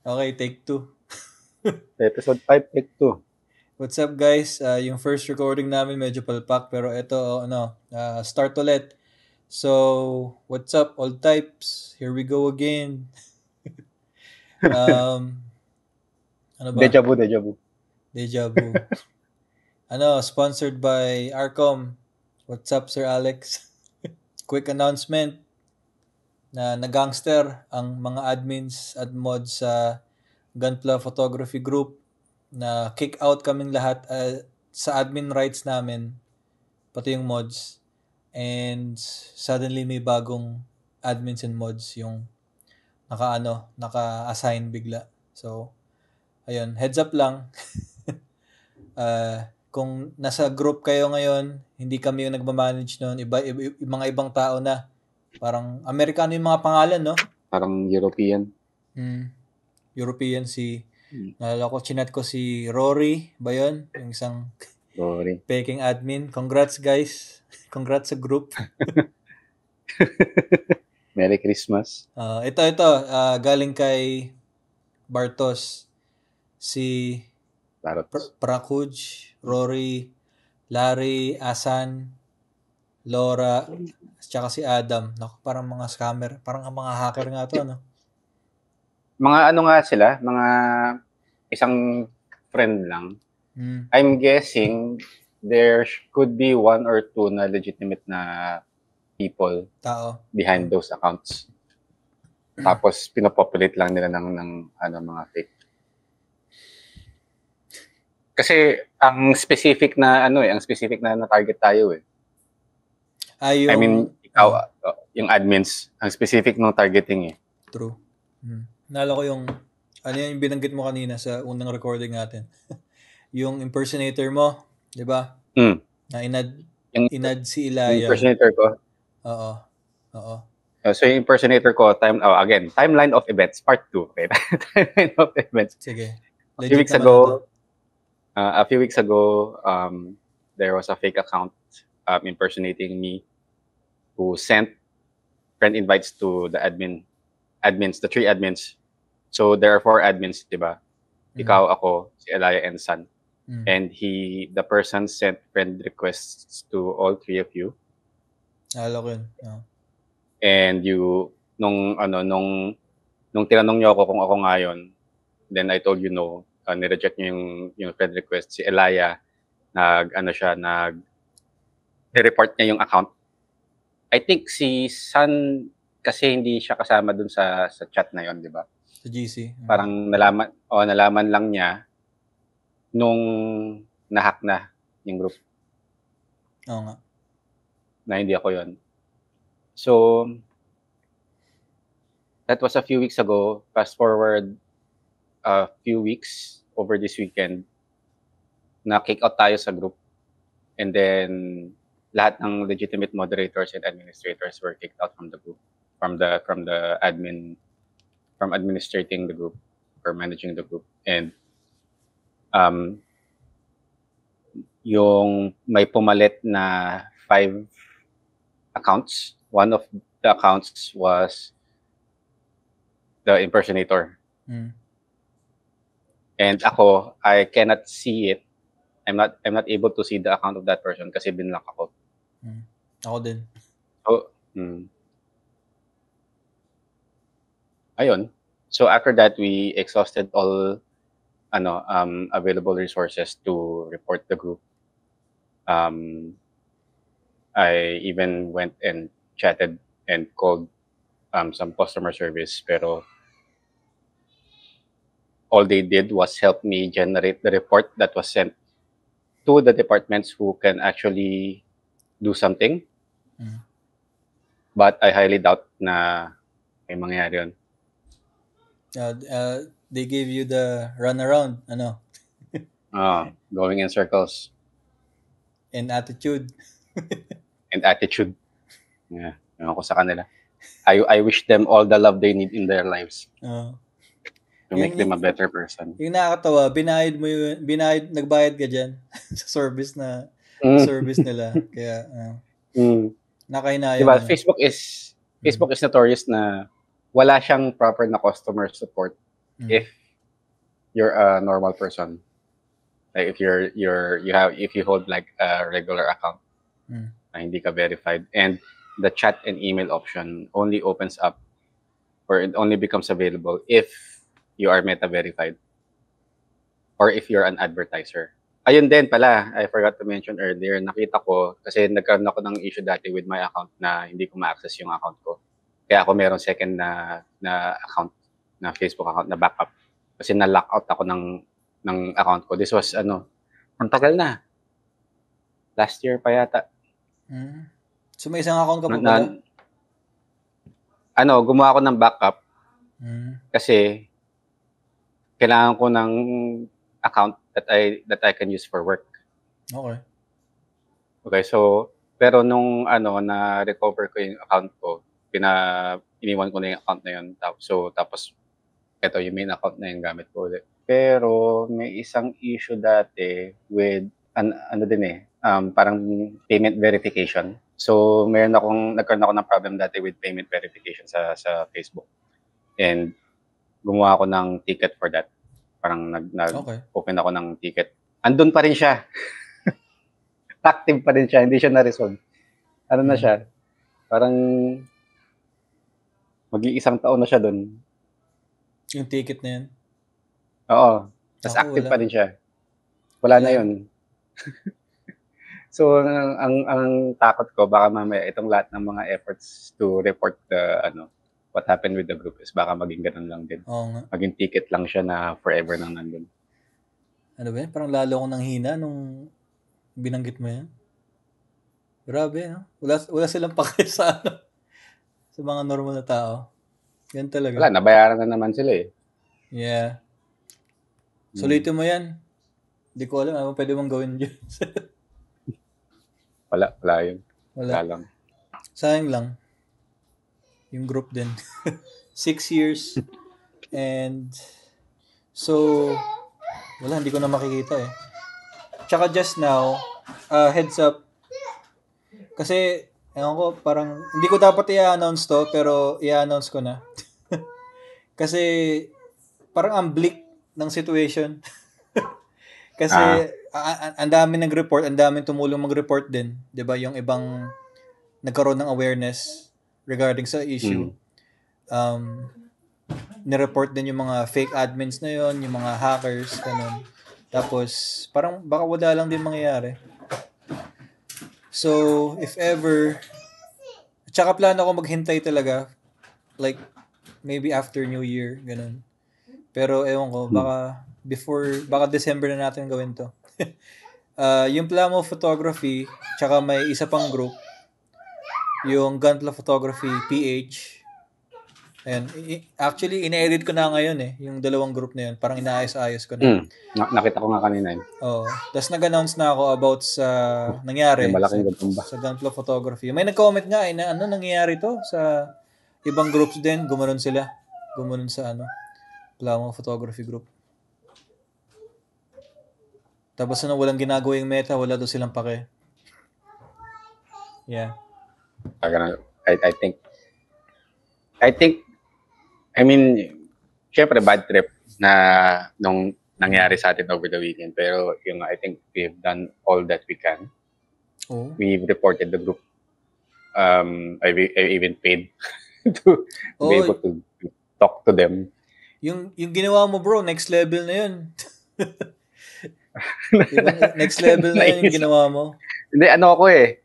Okay, take two. Episode 5, take 2. What's up guys? Yung first recording namin medyo palpak pero ito start ulit. So, what's up old types? Here we go again. Um, ano ba? Deja vu, deja vu. Deja vu. Sponsored by Arcom. What's up Sir Alex? Quick announcement na nagangster ang mga admins at mods sa Gunpla Photography Group na kick out kaming lahat sa admin rights namin pati yung mods. And suddenly may bagong admins and mods yung naka-assign bigla. So, ayun, heads up lang. Kung nasa group kayo ngayon, hindi kami yung nagmamanage noon, mga ibang tao na. Parang Amerikano yung mga pangalan, no? Parang European. European naalala ko, chinat ko si Rory ba yun? Yung isang Sorry. peking admin. Congrats guys. Congrats sa group. Merry Christmas. Ito, galing kay Bartos. Si Tarot. Prakuj, Rory, Larry, Asan, Laura, tsaka si Adam. Naku, parang mga scammer. Parang mga hacker nga to, no? Mga ano nga sila, mga isang friend lang. I'm guessing there could be one or two na legitimate na people Tao. behind those accounts. Tapos pinopopulate lang nila ng mga fake. Kasi ang specific na target tayo eh. I mean, ikaw, yung admins, ang specific ng targeting eh. True. Naalala ko yung yung binanggit mo kanina sa unang recording natin. Yung impersonator mo, di ba? Na inad si Ilaya. Yung impersonator ko. Oo. So yung impersonator ko, timeline of events, part 2. Okay? Timeline of events. Sige. A few weeks ago, there was a fake account impersonating me who sent friend invites to the admins, the 3 admins. So there are 4 admins, di ba? Ikaw, ako, si Elia, and San. And the person sent friend requests to all 3 of you. Naalala ko yun. And nung tinanong niyo ako kung ako nga yun, then I told you no. Nireject niyo yung friend request. Si Elia, report niya yung account. I think si San kasi hindi siya kasama dun sa chat na yon, di ba? Sa GC. Parang nalaman lang niya nung na-hack na yung group. Oo nga. Na hindi ako yon. So, that was a few weeks ago. Fast forward a few weeks over this weekend, na-kick out tayo sa group. And then, lahat ng legitimate moderators and administrators were kicked out from the group, from administrating the group or managing the group. And yung may pumalit na 5 accounts. One of the accounts was the impersonator. And ako, I cannot see it. I'm not able to see the account of that person kasi binlock ako. Ako din. So, ayun. So after that, we exhausted all available resources to report the group. I even went and chatted and called some customer service, pero all they did was help me generate the report that was sent to the departments who can actually do something. But I highly doubt na may mangyayari yun. They gave you the runaround, going in circles. And attitude. Yeah, ako sa kanila. I wish them all the love they need in their lives. To make them a better person. Yung nakakatawa, nagbayad ka dyan sa service nila. Kaya, nakahinayang. Diba, Facebook is notorious na wala siyang proper na customer support. if you're a normal person, like if you hold like a regular account na hindi ka verified, and the chat and email option only opens up, or it only becomes available if you are Meta verified or if you're an advertiser. Ayun din pala, I forgot to mention earlier, nakita ko, kasi nagkaroon ako ng issue dati with my account na hindi ko ma-access yung account ko. Kaya ako meron second na account, na Facebook account na backup. Kasi na-lock out ako ng account ko. This was, ang tagal na. Last year pa yata. So may isang account ka pa pala? Gumawa ako ng backup. Kasi kailangan ko ng account that I can use for work. Okay, so pero nung na recover ko yung account ko, iniwan ko na yung account na yun. Tapos ito yung main account na yung gamit ko ulit. Pero may isang issue dati with parang payment verification. So nagkaroon ako ng problem dati with payment verification sa Facebook. And gumawa ako ng ticket for that. Parang nag-open ako ng ticket. Andun pa rin siya. Active pa rin siya. Hindi siya na-resolve. Na siya? Parang mag-iisang taon na siya dun. Yung ticket na yun? Oo. Tapos active pa rin siya. Wala na yun. So, ang takot ko, baka mamaya itong lahat ng mga efforts to report what happened with the group is baka maging ganun lang din. Oo nga. Maging ticket lang siya na forever nang nandun. Ano ba yun? Parang lalo akong nanghina nung binanggit mo yan. Grabe, no? Wala silang pake sa sa mga normal na tao. Yan talaga. Wala, nabayaran na naman sila eh. Yeah. Sulitin mo yan. Hindi ko alam ano pwede mong gawin dyan. Wala yun. Wala lang. Sayang lang. Yung group din. 6 years. And so, wala, hindi ko na makikita eh. Tsaka just now, heads up. Kasi, ewan ko, parang, hindi ko dapat i-announce to, pero i-announce ko na. Kasi, parang ang bleak ng situation. Kasi, ang dami nag-report, ang dami tumulong mag-report din. 'Di ba? Yung ibang nagkaroon ng awareness regarding sa issue. Ni-report din yung mga fake admins na yon, yung mga hackers, ganun. Tapos, parang baka wala lang din mangyayari. So, if ever, tsaka plano ko maghintay talaga, like, maybe after New Year, ganun. Pero, ewan ko, baka December na natin gawin to. Yung Plamo Photography, tsaka may isa pang group, yung Gunpla Photography PH. And actually, ina-edit ko na ngayon eh, yung dalawang group na yun. Parang inaayos-ayos ko na. Nakita ko nga kanina yun. Oo. Tapos nag-announce na ako about sa nangyari sa Gunpla Photography. May nag-comment nga eh, na nangyayari to sa ibang groups din. Gumanon sila. Gumanon sa Plamo Photography group. Tapos walang ginagawa yung Meta, wala daw silang pake. Yeah. I mean, syempre bad trip na nung nangyari sa atin over the weekend. Pero I think we've done all that we can. We've reported the group. I even paid to be able to talk to them. Yung ginawa mo bro, next level na yun. Next level na yun yung ginawa mo. Hindi, ako eh.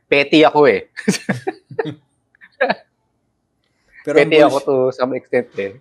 Petty ako eh. Pero petty ako to some extent eh.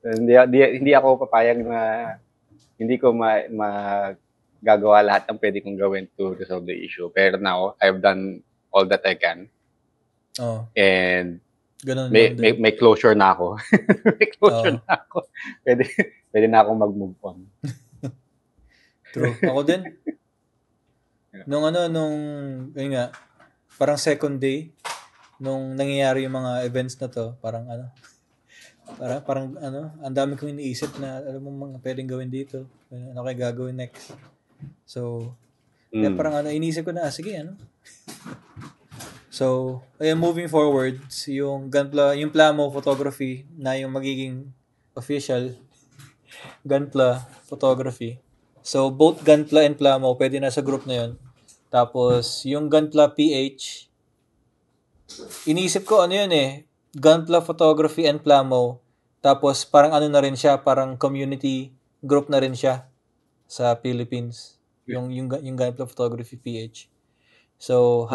Hindi ako papayag na hindi ko magagawa lahat ng pwede kong gawin to resolve the issue. Pero now, I've done all that I can. And may closure na ako. May closure na ako. Pwede na akong mag-move on. True. Ako din. Yun nga, parang second day, nung nangyayari yung mga events na to, parang ang dami kong iniisip na, alam mo, mga pwedeng gawin dito. Ano kayo gagawin next? So, kaya parang iniisip ko na, sige, So, ayun, moving forward, yung yung Plamo photography na yung magiging official Gunpla photography. So, both Gunpla and Plamo, pwede na sa group na yun. Tapos, yung Gunpla PH, iniisip ko ano yun eh, Gunpla photography and Plamo. Tapos, parang ano na rin siya, parang community group na rin siya sa Philippines. Yung Gunpla photography PH. So,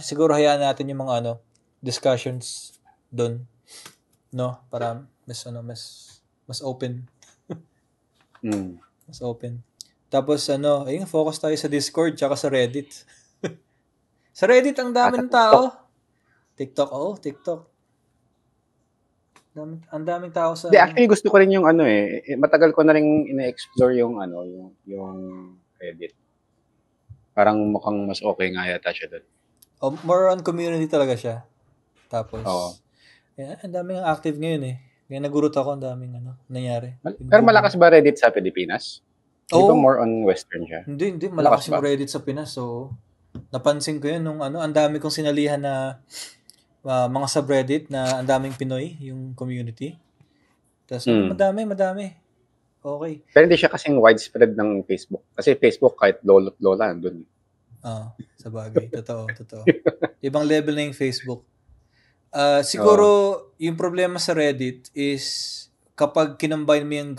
siguro hayaan natin yung mga discussions doon, no? Para mas open. Mas open. Tapos ayun, focus tayo sa Discord tsaka sa Reddit. Sa Reddit ang daming tao. TikTok. TikTok. Ang daming tao sa Actually gusto ko rin yung matagal ko na rin ina-explore yung yung Reddit. Parang mukhang mas okay nga yata siya doon. More on community talaga siya. Tapos, ang daming active ngayon eh. Kaya nagulat ako, ang daming nangyari. Pero malakas ba Reddit sa Pilipinas? Di ba more on Western siya? Hindi. Malakas yung Reddit sa Pinas. So, napansin ko yun nung ang dami kong sinalihan na mga subreddit na ang daming Pinoy, yung community. Tapos, madami. Okay. Pero hindi siya kasing widespread ng Facebook. Kasi Facebook kahit lolo't lola nandun. Sa bagay. Totoo. Ibang level na yung Facebook. Siguro, yung problema sa Reddit is kapag kinambine mo yung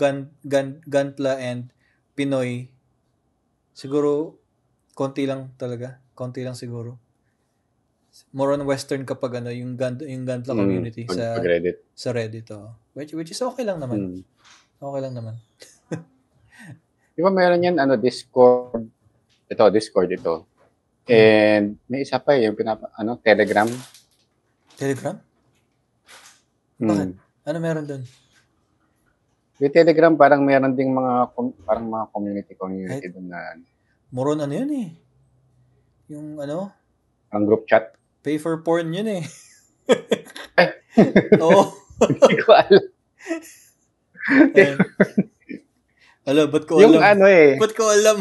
Gunpla and Pinoy, siguro, konti lang siguro. More on Western kapag yung Gunpla community sa Reddit. Sa Reddit. Which is okay lang naman. Okay lang naman. Di ba meron yan, Discord. Discord ito. And may isa pa yung Telegram. Telegram? Bakit? Ano meron doon? Yung Telegram parang meron ding mga community doon na. Moron yun eh. Yung ang group chat. Pay for porn yun eh. Oo. Hindi ko alam. Ba't ko alam? Ba't ko alam?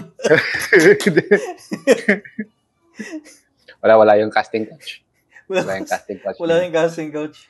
Wala yung casting couch. Wala yung casting couch. Wala yung casting couch.